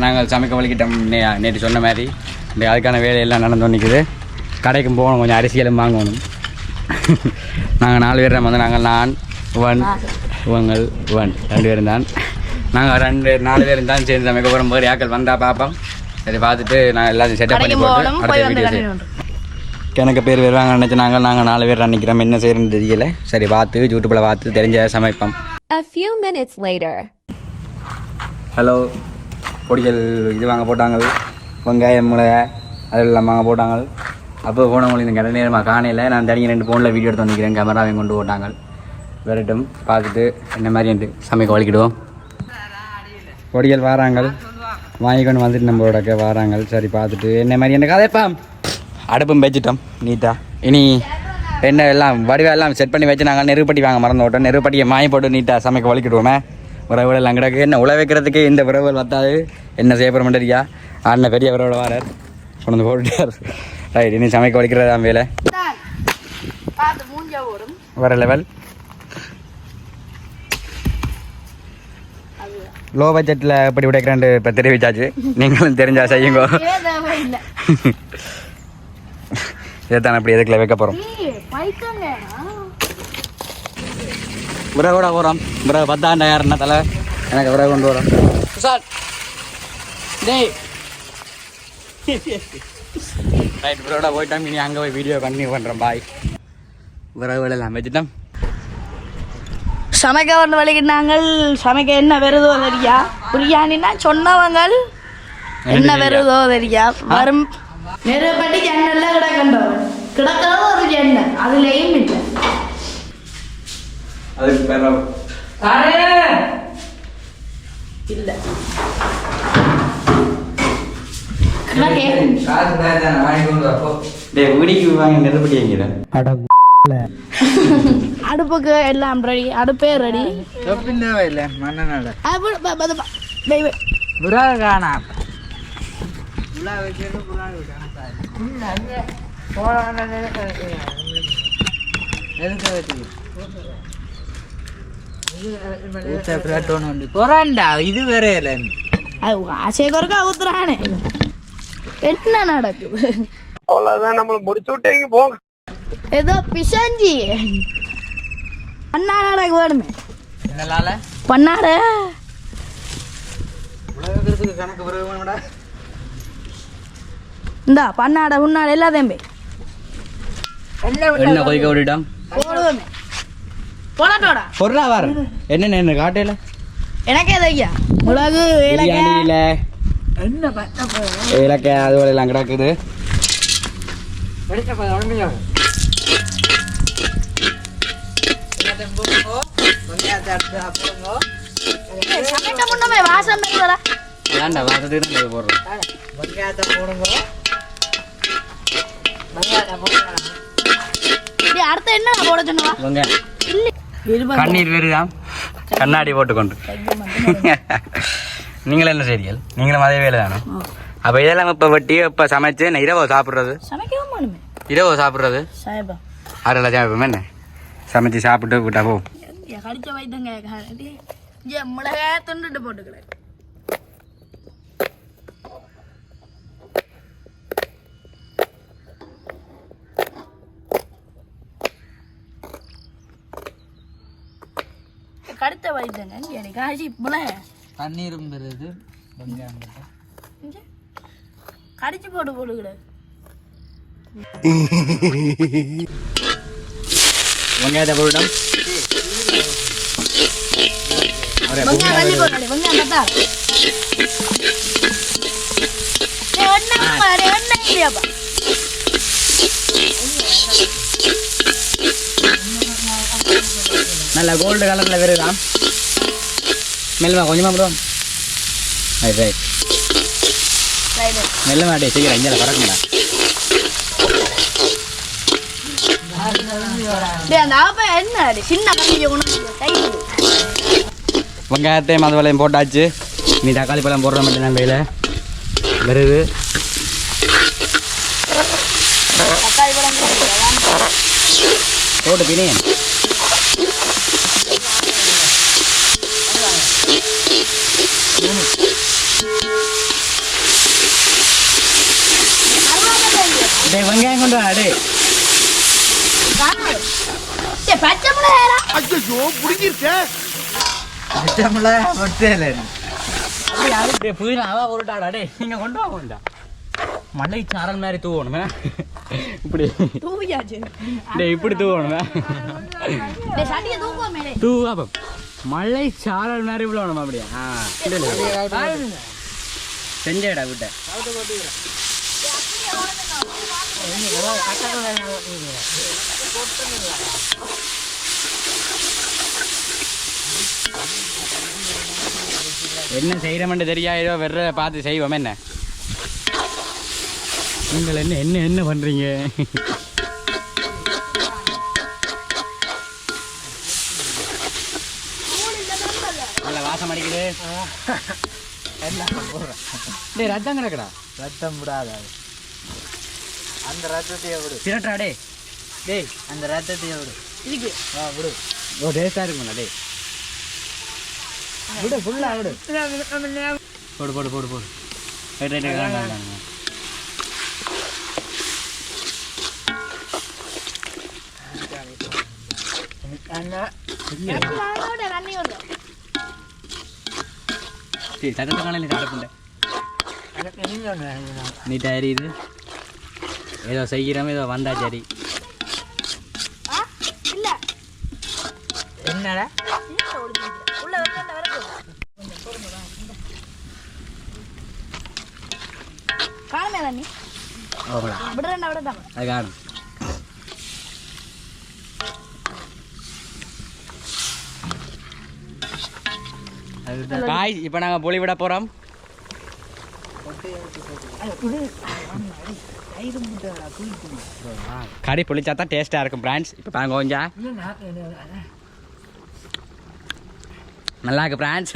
நாங்கள் சமைக்க வலிக்கிட்டோம் நேற்று சொன்ன மாதிரி இந்த அதுக்கான வேலையெல்லாம் நடந்து நிற்குது. கடைக்கும் போகணும், கொஞ்சம் அரிசியெல்லாம் வாங்கணும். நாங்கள் 4 பேர் வந்து நான் இவங்கள் 2 பேரும் தான். நாங்கள் 4 பேரும் தான் சேர்ந்து சமைக்க போகிற மாதிரி ஆக்கள் வந்தால் பார்ப்போம். சரி பார்த்துட்டு நான் எல்லாத்தையும் செட்டப் பண்ணி போட்டு அடுத்த வீடியோ எனக்கு பேர் வருவாங்க நினச்சி நாங்கள் 4 பேர் நிற்கிறோம். என்ன செய்யணும்னு தெரியல. சரி பார்த்து யூடியூப்பில் பார்த்து தெரிஞ்ச சமைப்போம். A few minutes later. Hello, பொடிகள் இது வாங்க போட்டாங்க, வெங்காயம் மிளகா அதெல்லாம் வாங்க போட்டாங்க. அப்போ போனவங்களுக்கு இந்த கடை நேரமாக காணையில் நான் தனியாக 2 ஃபோனில் வீடியோ எடுத்து வந்துக்கிறேன். கேமராவையும் கொண்டு போட்டாங்க. வரட்டும் பார்த்துட்டு என்ன மாதிரி என்று சமைக்க வலிக்கிடுவோம். பொடிகள் வாராங்க, வாங்கிக்கொண்டு வந்துட்டு நம்மளோட வாராங்க. சரி பார்த்துட்டு என்ன மாதிரி என்ன கதைப்பாம். அடுப்பும் வச்சுட்டோம் நீட்டாக. இனி என்ன எல்லாம் வடிவெல்லாம் செட் பண்ணி வச்சு நாங்கள் நெருப்பட்டி வாங்க மறந்து விட்டோம். நெருப்பட்டியை மாய் போட்டு நீட்டாக சமைக்க வலிக்கிடுவோமே. உறவுகள் எல்லாம் கிடக்கு. என்ன உழ வைக்கிறதுக்கு இந்த உறவுகள் வத்தாது. என்ன செய்யப்படுற மாட்டேரியா ஆடின பெரிய உறவோட வாரார் கொண்டு போட்டுட்டார். ரைட், இனி சமைக்க வலிக்கிறதா வேலை வர லெவல். லோ பட்ஜெட்டில் எப்படி உடைக்கிறேன் இப்போ தெரிவிச்சாச்சு. நீங்களும் தெரிஞ்சா செய்யுங்க. இதைத்தான் அப்படி எதுக்குள்ள வைக்க போகிறோம். விறகோட போகிறோம். விறகு 10,000 தலை எனக்கு விறகு கொண்டு வரோம். ரைட், விறகோட போயிட்டோம். இனி அங்கே போய் வீடியோ கண்டினியூ பண்ணுறோம். பாய். விறகு எல்லாம் வச்சுட்டோம். சமைக்க வந்து வலிக்கிட்டாங்க. சமைக்க என்ன வருதோ தெரியா. பிரியாணின்னா சொன்னவங்க என்ன வருதோ தெரியா. வரும் நெருப்பட்டி ஜன்னெல்லாம் கிடக்கண்டோம். கிடக்கிறது ஒரு ஜன்னல், அதுலேயும் இல்லை. அதுக்கு பேர இல்லை நெருப்பட்டி அடுப்புக்கு எல்லாம் ரெடி. அடுப்பே ரெடி. இது வேற ஆசைக்கு ஊத்துறானே. என்ன நடக்குது? அவ்வளவுதான், நம்மள முடிச்சு விட்டீங்க போங்க. ஏதோ பிசாஞ்சி பண்ணாட எனக்கு வேணுமே. பண்ணாட கணக்கு விறகு இந்தா பண்ணாட உன்னாட எல்லாத்தையும் என்ன கொதிக்க விட்டுட்டோம். போடுவோமே போடட்டோடா பொருளா வர என்ன காட்டையில எனக்கே தையா மிளகு ஏலக்காய் ஏலக்காய் அதுவரை எல்லாம் கிடக்குது. வாசம் ஏன்டா வாசத்துக்கு போடுறோம். அடுத்த என்ன போட சொன்னா கண்ணீர் வேறுதான் கண்ணாடி போட்டுக்கொண்டு. நீங்களும் என்ன செய்றீர்கள்? நீங்களும் அதே வேலை தானே. அப்போ இதெல்லாம் இப்போ வெட்டி இப்போ சமைச்சு இரவு சாப்பிட்றது இரவு சாப்பிட்றது 6 லட்சம் வைப்போமே. என்ன சமைச்சு சாப்பிட்டு விட்டா போ. கடிச்ச வைத்தங்க மிளகா துண்டுட்டு போட்டுக்கிறேன். கடுத்த வைத்தங்க காய்ச்சி மிளகா தண்ணீரும் பெறுது கடிச்சு போட்டு போட்டுக்கிறேன். வெங்காயத்தை போட்டுட்டோம். நல்ல கோல்டு கலர்ல வருதான். மெல்லமா கொஞ்சமா ப்ரோ. ரைட் ரைட் மெல்ல மாட்டே சீக்கிரம் இங்கே பறக்கும்டா. வெங்காயத்தையும் மதுவலையும் போட்டாச்சு. நீ தக்காளி பழம் போடுற மட்டும் நான் கையில் வருது. போட்டு பினே அடே பச்சை மிளகாயா பச்சைமிளகா ஒட்டேல அப்படியே புதினாவா உருட்டாடா டே நீங்கள் கொண்டு வாங்கண்டா மலை சாரல் மாதிரி தூவணுமே இப்படி தூவியாச்சு டே இப்படி தூவணுமே சட்டியை தூக்குவோமே தூவாப்பம் மலை சாரல் மாதிரி விழணும் அப்படியா செஞ்சேடா விட்ட என்ன செய்யறோம்னு தெரியாதோ வெற பார்த்து செய்வோம் என்ன நீங்கள் என்ன என்ன என்ன பண்றீங்க நல்ல வாசம் அடிக்குது டேய் ரத்தம் கிடக்குடா ரத்தம் விடாத அந்த ரத்தத்தையே விடு திரட்டா டே டேய் அந்த ரத்தத்தையே விடு இதுக்கு விடு ஓ டேஸ்டா இருக்கும்ண்ணா டே விடு ஃபுல்லா விடு போடு போடு போடு போடு ரைட் ரைட் ரைட் சரி தட்டத்தை காலையில் நடப்புண்ட நீ தயாரி இது ஏதோ செய்கிறோம் ஏதோ வந்தா சரி இல்ல என்னடா உள்ள வரல காணுமே தண்ணி ஓகேடா விடுறேன்டா விடதான் அது காணும் காய் இப்போ நாங்கள் பொலி விட போகிறோம் கறி புளிச்சா தான் டேஸ்ட்டாக இருக்கும் பிரான்ஸ் இப்போ பாருங்க கொஞ்சம் நல்லா இருக்கு பிரான்ஸ்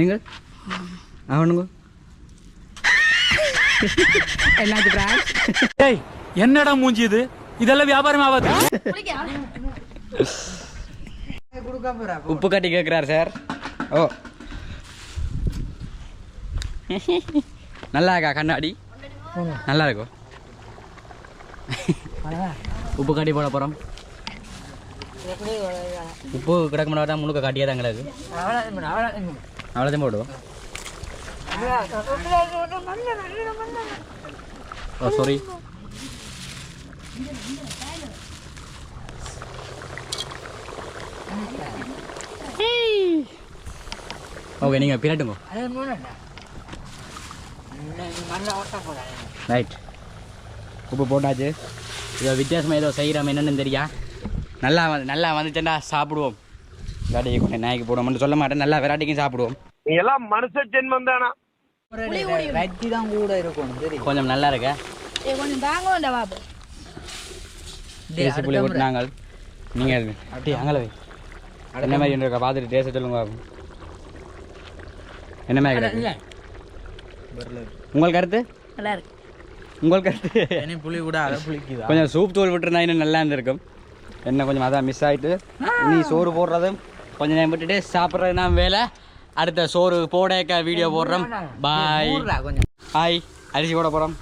நீங்கள் அவனுங்க என்னாச்சு பிரான்ஸ் ஏய் என்னடா மூஞ்சி இது இதெல்லாம் வியாபாரம் ஆகாது உப்பு கட்டி கேட்குறாரு சார் ஓ நல்லா இருக்கா கண்ணாடி நல்லா இருக்கும் உப்பு கட்டி போட போகிறோம் உப்பு கிடக்க மாட்டா முழுக்க காட்டியே தான் கிடக்கு அவ்வளோதான் போடுவோம் ஓ சாரி ஓகே நீங்கள் பிரட்டுங்க ரைட் உப்பு போட்டாச்சு ஏதோ வித்தியாசமாக ஏதோ செய்கிறோம் என்னென்னு தெரியா நல்லா வந்துச்சுன்னா சாப்பிடுவோம் வெரைட்டி கொஞ்சம் நாய்க்கு போடுவோம்னு சொல்ல மாட்டேன் நல்லா வெரைட்டிக்கும் சாப்பிடுவோம் நீ எல்லாம் மனுஷ ஜென்மம் தானா வச்சி தான் கூட இருக்கும் தெரியும் கொஞ்சம் நல்லா இருக்க கொஞ்சம் தாங்க வேண்டாம் பாபு தேசி புளி போட்டு நாங்கள் நீங்கள் அப்படி அங்கே என்ன மாதிரி இருக்கா பார்த்துட்டு டேஸ்ட் சொல்லுங்க பாபு என்ன மாதிரி கிடக்கு உங்கள் கருத்து நல்லா இருக்கு உங்கள் கருத்து புளி கூட அதை புளிக்குதா கொஞ்சம் சூப் தூள் விட்டுருந்தா இன்னும் நல்லா இருந்திருக்கும் என்ன கொஞ்சம் அதான் மிஸ் ஆகிட்டு நீ சோறு போடுறதும் கொஞ்சம் நேரம் விட்டுட்டு சாப்பிட்றது நான் வேலை அடுத்த சோறு போடக்க வீடியோ போடுறோம் பாய் கொஞ்சம் ஹாய் அரிசி போட போகிறோம்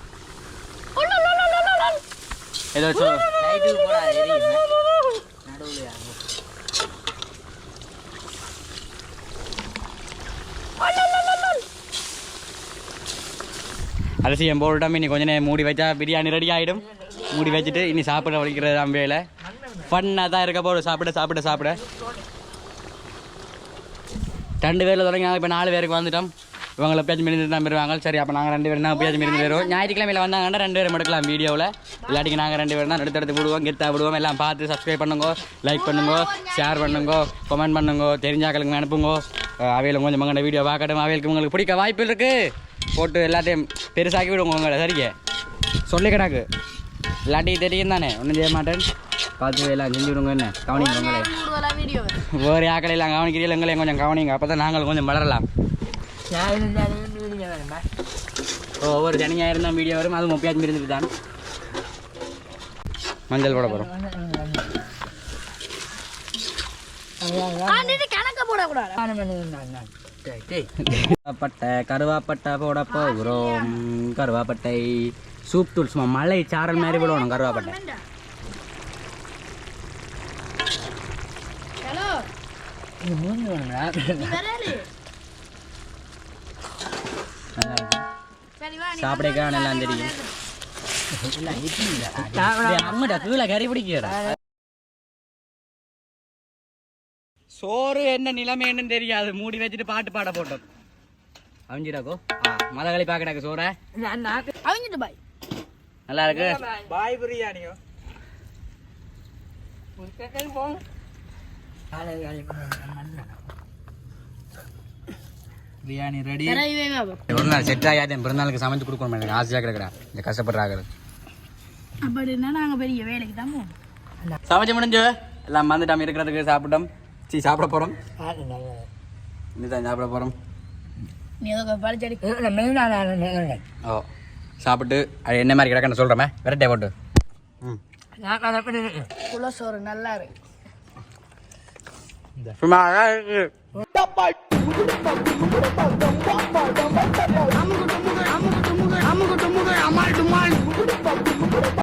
ஏதோ லைட்டு போடா நடுவுலையா அரிசி என் போட்டுட்டோம் இனி கொஞ்ச நேரம் மூடி வச்சா பிரியாணி ரெடி ஆகிடும் மூடி வச்சுட்டு இனி சாப்பிட வலிக்கிறது தான் வேலை ஃபன்னாக தான் இருக்க போது சாப்பிட 2 பேரில் தொடங்கினாங்க இப்போ 4 பேருக்கு வந்துட்டோம் இவங்களை பேச்சு மிரிந்து தான் பெறுவாங்க சரி அப்போ நாங்கள் 2 பேரும் தான் பேச்சு மிரிந்து வருவோம் ஞாயிற்றுக்கிழமையில் வந்தாங்கன்னா 2 பேரும் எடுக்கலாம் வீடியோவில் இல்லாட்டிக்கு நாங்கள் 2 பேரும் தான் எடுத்து விடுவோம் கெத்தாக விடுவோம் எல்லாம் பார்த்து சப்ஸ்கிரைப் பண்ணுங்க லைக் பண்ணுங்க ஷேர் பண்ணுங்க கமெண்ட் பண்ணுங்க தெரிஞ்சாக்களுக்கு அனுப்புங்க அவையில் கொஞ்சம் மங்கட வீடியோ பார்க்கட்டும் அவைகளுக்கு உங்களுக்கு பிடிக்க வாய்ப்பு இருக்குது போட்டு எல்லாத்தையும் பெருசாக்கி விடுவோங்க உங்களை சரிங்க சொல்லி கிடாக்கு இல்லாட்டி தெரியும் தானே ஒன்றும் செய்ய மாட்டேன் பார்த்து எல்லாம் செஞ்சு விடுங்க என்ன கவனிங்க உங்களே வீடியோ வேறு ஆக்களையெல்லாம் கவனிக்கிறீங்க எங்களையும் கொஞ்சம் கவனிங்க அப்போ தான் நாங்கள் கொஞ்சம் வளரலாம் ஒவ்வொரு சனியாக தான் வீடியோ வரும் அது 30 இருந்துட்டு தான் மஞ்சள் போட போகிறோம் கணக்க போடக்கூடாது கருவாப்பட்டை போட போகிறோம் கருவாப்பட்டை சூப் தூள் சும்மா மலை சாரல் மாதிரி விடணும் கருவாப்பட்டை. ஹலோ சரி வா நீ சாப்பிடக்கா நல்லா தெரியும். அம்மடா கீழே கறி பிடிக்கிறா. சோறு என்ன நிலைமை என்னன்னு தெரியாது, மூடி வச்சுட்டு பாட்டு பாட போட்டோம். அவஞ்சிடாக்கோ மதகளி பாக்கடாக்கு சோற அவங்கிட்டு பாய் நல்லா இருக்கு. பாய் பிரியாணியோ பிரியாணி ரெடி. ஒரு நாள் செட் ஆகாது, என் பிறந்தநாளுக்கு சமைச்சு கொடுக்கணும். எனக்கு ஆசையாக கிடக்குறா இந்த கஷ்டப்படுறாங்க. அப்படின்னா நாங்க பெரிய வேலைக்கு தான் போவோம். சமைச்சு முடிஞ்சு எல்லாம் வந்துட்டோம் இருக்கிறதுக்கு. சாப்பிட்டோம். சாப்பிட போகிறோம். இதுதான் சாப்பிட போகிறோம். நீ ஏதோ பழிச்சடி ஓ சாப்பிட்டு அது என்ன மாதிரி கிடக்குன்னு சொல்கிறோமே வெரைட்டியாக போட்டு. குலசோறு நல்லா இருக்கு. சும்மா